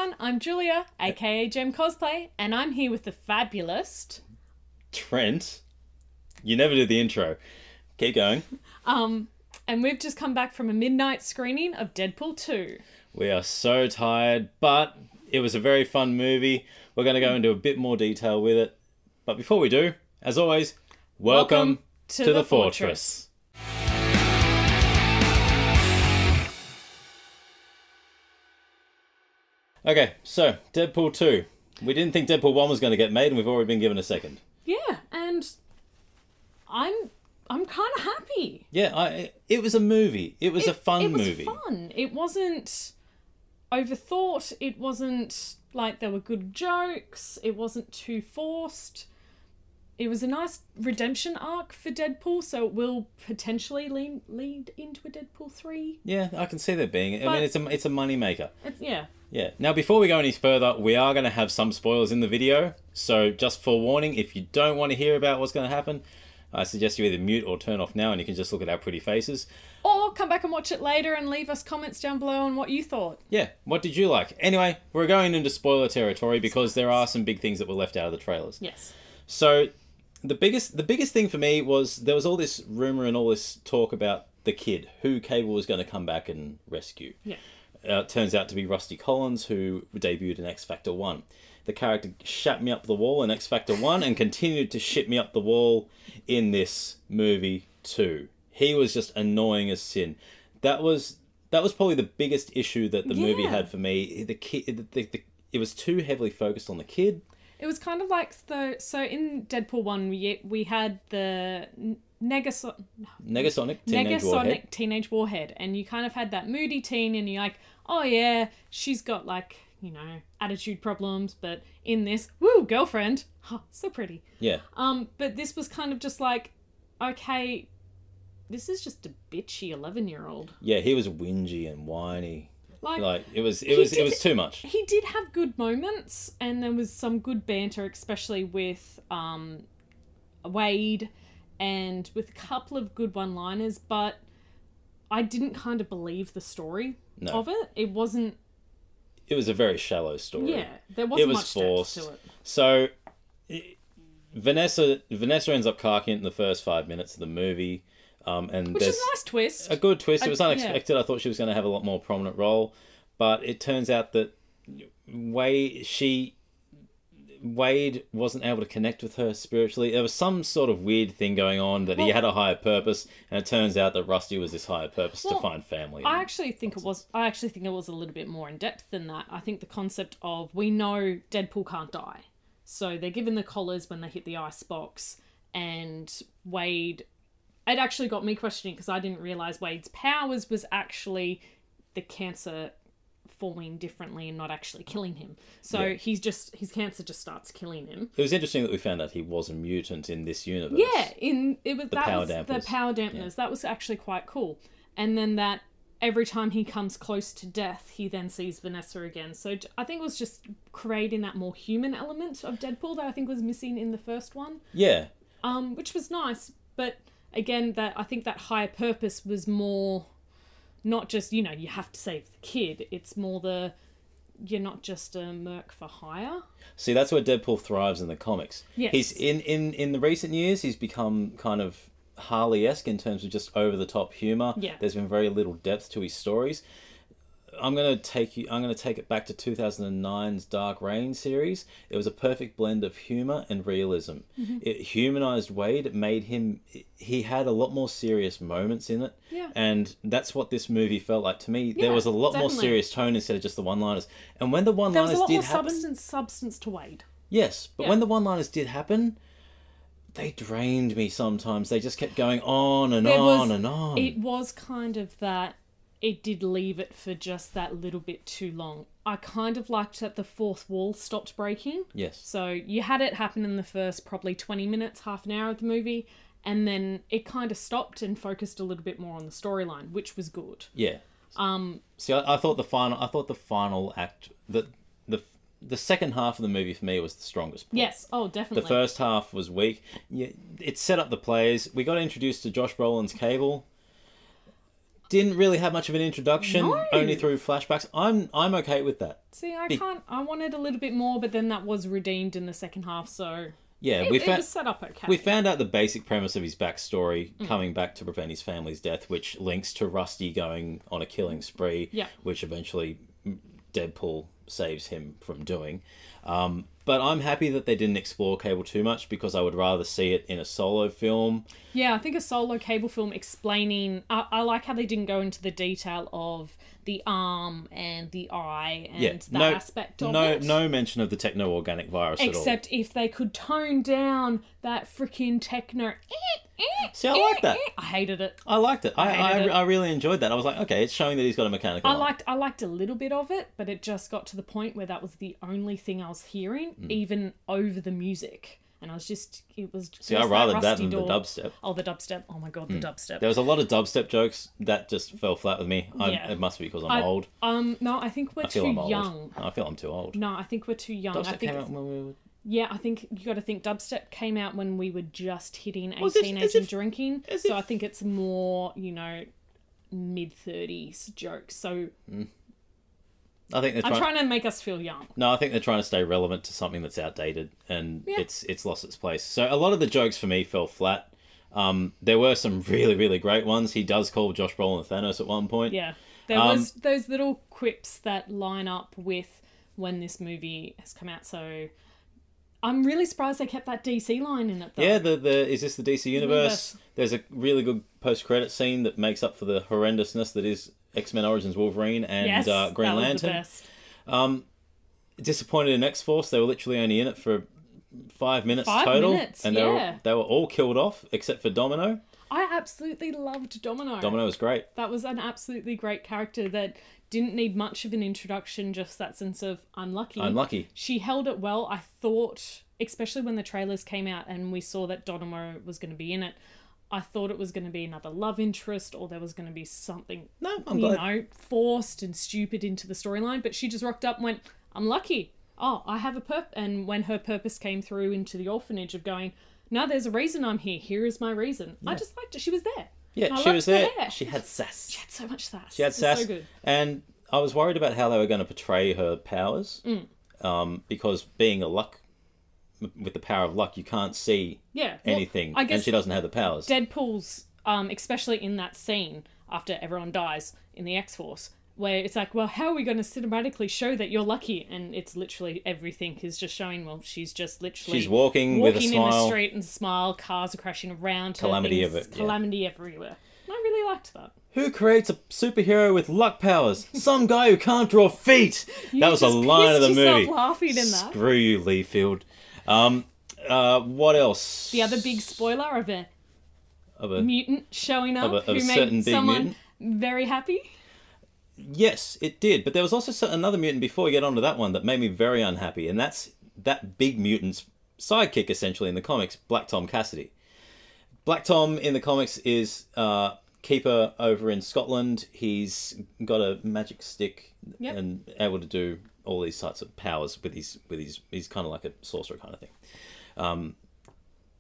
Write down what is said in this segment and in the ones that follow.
everyone, I'm Julia, aka Gem Cosplay, and I'm here with the fabulous... Trent. You never do the intro. Keep going. And we've just come back from a midnight screening of Deadpool 2. We are so tired, but it was a very fun movie. We're going to go into a bit more detail with it. But before we do, as always, welcome to the Fortress. Okay, so Deadpool 2. We didn't think Deadpool 1 was going to get made, and we've already been given a second. Yeah, and I'm kind of happy. Yeah, it was a movie. It was a fun movie. It was fun. It wasn't overthought. It wasn't like there were good jokes. It wasn't too forced. It was a nice redemption arc for Deadpool, so it will potentially lead into a Deadpool 3. Yeah, I can see that being. I mean, it's a money maker. Yeah. Yeah. Now, before we go any further, we are going to have some spoilers in the video. So, just forewarning, if you don't want to hear about what's going to happen, I suggest you either mute or turn off now, and you can just look at our pretty faces. Or come back and watch it later and leave us comments down below on what you thought. Yeah, what did you like? Anyway, we're going into spoiler territory because there are some big things that were left out of the trailers. Yes. So, the biggest thing for me was there was all this rumor and all this talk about the kid, who Cable was going to come back and rescue. Yeah. It turns out to be Rusty Collins, who debuted in X Factor 1. The character shat me up the wall in X Factor 1 and continued to shit me up the wall in this movie too. He was just annoying as sin. That was probably the biggest issue that the movie had for me. The kid, it was too heavily focused on the kid. It was kind of like so in Deadpool 1 we had the Negasonic Teenage Warhead, and you kind of had that moody teen, and you're like, oh yeah, she's got like, you know, attitude problems, but in this, woo, girlfriend, oh, so pretty. Yeah. But this was kind of just like, okay, this is just a bitchy 11-year-old. Yeah, he was whingy and whiny. Like it was too much. He did have good moments, and there was some good banter, especially with Wade, and with a couple of good one-liners, but I didn't kind of believe the story of it. It wasn't... It was a very shallow story. Yeah, there wasn't much depth to it. So, Vanessa ends up carking it in the first 5 minutes of the movie. Which is a nice twist. A good twist. It was unexpected. Yeah. I thought she was going to have a lot more prominent role. But it turns out that Wade wasn't able to connect with her spiritually. There was some sort of weird thing going on, that he had a higher purpose, and it turns out that Rusty was this higher purpose to find family. I actually think it was a little bit more in depth than that. I think the concept of, we know Deadpool can't die, so they're given the collars when they hit the ice box, and Wade... It actually got me questioning, because I didn't realise Wade's powers was actually the cancer forming differently and not actually killing him. So his cancer just starts killing him. It was interesting that we found out he was a mutant in this universe. Yeah, the power dampeners. Yeah. That was actually quite cool. And then that every time he comes close to death, he then sees Vanessa again. So I think it was just creating that more human element of Deadpool that I think was missing in the first one. Yeah. Which was nice, but again, I think that higher purpose was more not just, you know, you have to save the kid. It's more you're not just a merc for hire. See, that's where Deadpool thrives in the comics. Yes. He's in the recent years, he's become kind of Harley-esque in terms of just over-the-top humour. Yeah. There's been very little depth to his stories. I'm gonna take it back to 2009's Dark Reign series. It was a perfect blend of humor and realism. Mm-hmm. It humanized Wade. It made him... He had a lot more serious moments in it. Yeah. And that's what this movie felt like to me. Yeah, there was a lot more serious tone instead of just the one-liners. And when the one-liners did happen... There was a lot more substance to Wade. Yes, but when the one-liners did happen, they drained me sometimes. They just kept going on and on and on. It was kind of that... It did leave it for just that little bit too long. I kind of liked that the fourth wall stopped breaking. Yes. So you had it happen in the first probably 20 minutes, half an hour of the movie, and then it kind of stopped and focused a little bit more on the storyline, which was good. Yeah. See, I thought the final act, the second half of the movie for me was the strongest part. Yes. Oh, definitely. The first half was weak. Yeah, it set up the players. We got introduced to Josh Brolin's Cable. didn't really have much of an introduction, No. only through flashbacks. I'm okay with that. See, I wanted a little bit more, but then that was redeemed in the second half, so Yeah, it was set up okay. We found out the basic premise of his backstory, coming back to prevent his family's death, which links to Rusty going on a killing spree, which eventually Deadpool saves him from doing. But I'm happy that they didn't explore Cable too much, because I would rather see it in a solo film. Yeah, I think a solo Cable film explaining... I like how they didn't go into the detail of the arm and the eye and that aspect of it. No mention of the techno-organic virus at all. Except if they could tone down that freaking techno... See, I like that. I hated it. I liked it. I really enjoyed that. I was like, okay, it's showing that he's got a mechanical arm. I liked a little bit of it, but it just got to the point where that was the only thing I was hearing, even over the music. And it was just... See, I rather that than the dubstep. Oh, the dubstep. Oh my god, the dubstep. There was a lot of dubstep jokes that just fell flat with me. It must be because I'm old. No, I think we're too young. I feel I'm too old. No, I think we're too young. Dubstep came out when we were... Yeah, I think you got to think dubstep came out when we were just hitting 18 age and drinking. So I think it's more, mid-30s jokes. So I think I'm trying to make us feel young. No, I think they're trying to stay relevant to something that's outdated, and it's lost its place. So a lot of the jokes for me fell flat. There were some really, really great ones. He does call Josh Brolin Thanos at one point. Yeah. There was those little quips that line up with when this movie has come out, so... I'm really surprised they kept that DC line in it, though. Yeah, is this the DC Universe? There's a really good post-credit scene that makes up for the horrendousness that is X-Men Origins Wolverine and Green Lantern. The best. Disappointed in X-Force. They were literally only in it for 5 minutes total. And they were all killed off, except for Domino. I absolutely loved Domino. Domino was great. That was an absolutely great character that didn't need much of an introduction, just that sense of unlucky. She held it well. I thought, especially when the trailers came out and we saw that Domino was going to be in it, I thought it was going to be another love interest, or there was going to be something, forced and stupid into the storyline. But she just rocked up and went, I'm lucky. Oh, I have a purpose. And when her purpose came through into the orphanage of going, no, there's a reason I'm here. Here is my reason. Yeah. I just liked it. She was there. Yeah, she was there. She had sass. She had so much sass. She had sass. So good. And I was worried about how they were going to portray her powers. Because being with the power of luck, you can't see anything. I guess and she doesn't have the powers. Deadpool's, especially in that scene after everyone dies in the X-Force, where it's like, well, how are we going to cinematically show that you're lucky? And it's literally everything is just showing, well, she's just literally... She's walking with a smile. In the street and smile, cars are crashing around her. Calamity everywhere. And I really liked that. Who creates a superhero with luck powers? Some guy who can't draw feet! That was a line of the movie. Laughing in that. Screw you, Leafield. What else? The other big spoiler of a mutant showing up who made someone very happy. Yes, it did. But there was also another mutant before we get onto that one that made me very unhappy. And that's that big mutant's sidekick, essentially, in the comics, Black Tom Cassidy. Black Tom in the comics is keeper over in Scotland. He's got a magic stick and able to do all these types of powers with his he's kind of like a sorcerer kind of thing.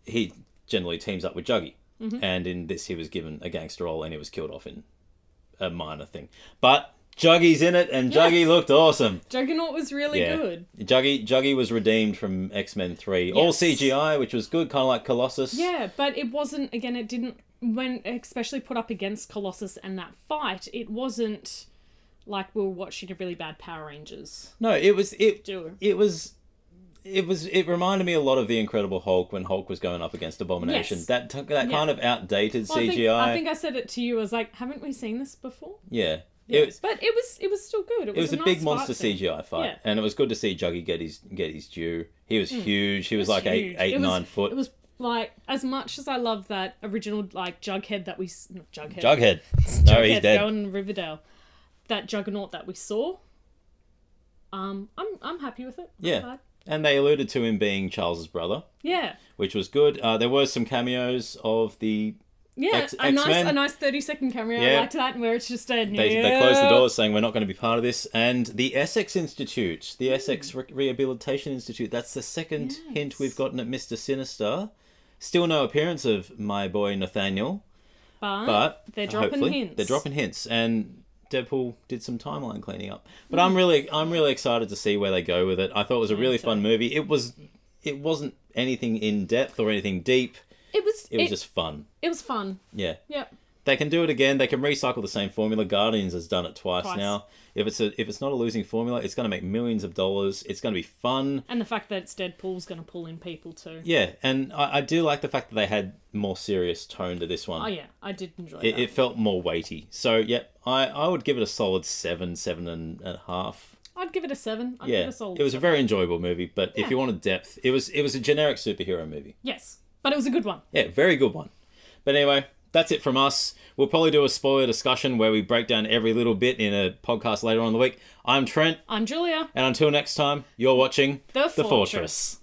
He generally teams up with Juggy. And in this he was given a gangster role and he was killed off in a minor thing. But Juggy's in it, and Juggy looked awesome. Juggernaut was really good. Juggy was redeemed from X-Men 3. All CGI, which was good, kind of like Colossus. Yeah, but it wasn't, again, it didn't, when especially put up against Colossus and that fight, it wasn't like we were watching a really bad Power Rangers. No, it reminded me a lot of the Incredible Hulk when Hulk was going up against Abomination. Yes. That kind of outdated CGI. I think I said it to you. I was like, haven't we seen this before? Yeah. But it was still good. It was a nice big monster CGI fight, and it was good to see Juggy get his due. He was huge. He was like huge. 9 foot. It was like, as much as I love that original like Jughead that we Jughead. No, he's dead. Going in Riverdale. That Juggernaut that we saw. I'm happy with it. Yeah. And they alluded to him being Charles's brother. Yeah. Which was good. There were some cameos of the X-Men. A nice 30-second cameo. I liked that, where it's just they closed the doors saying we're not going to be part of this. And the Essex Institute, the Essex Rehabilitation Institute, that's the second hint we've gotten at Mr. Sinister. Still no appearance of my boy Nathaniel. But they're dropping hopefully hints. they're dropping hints, and Deadpool did some timeline cleaning up. But I'm really excited to see where they go with it. I thought it was a really fun movie. It wasn't anything in depth or anything deep. It was just fun. It was fun. Yeah. Yep. They can do it again. They can recycle the same formula. Guardians has done it twice now. If it's not a losing formula, it's going to make millions of dollars. It's going to be fun. And the fact that it's Deadpool's going to pull in people too. Yeah, and I do like the fact that they had more serious tone to this one. Oh yeah, I did enjoy it. that. It felt more weighty. So yeah, I would give it a solid 7.5. I'd give it a 7. I'd Yeah, give it a solid it was 7. a very enjoyable movie. But if you wanted depth, it was a generic superhero movie. Yes, but it was a good one. Yeah, very good one. But anyway, that's it from us. We'll probably do a spoiler discussion where we break down every little bit in a podcast later on in the week. I'm Trent. I'm Julia. And until next time, you're watching The Fortress.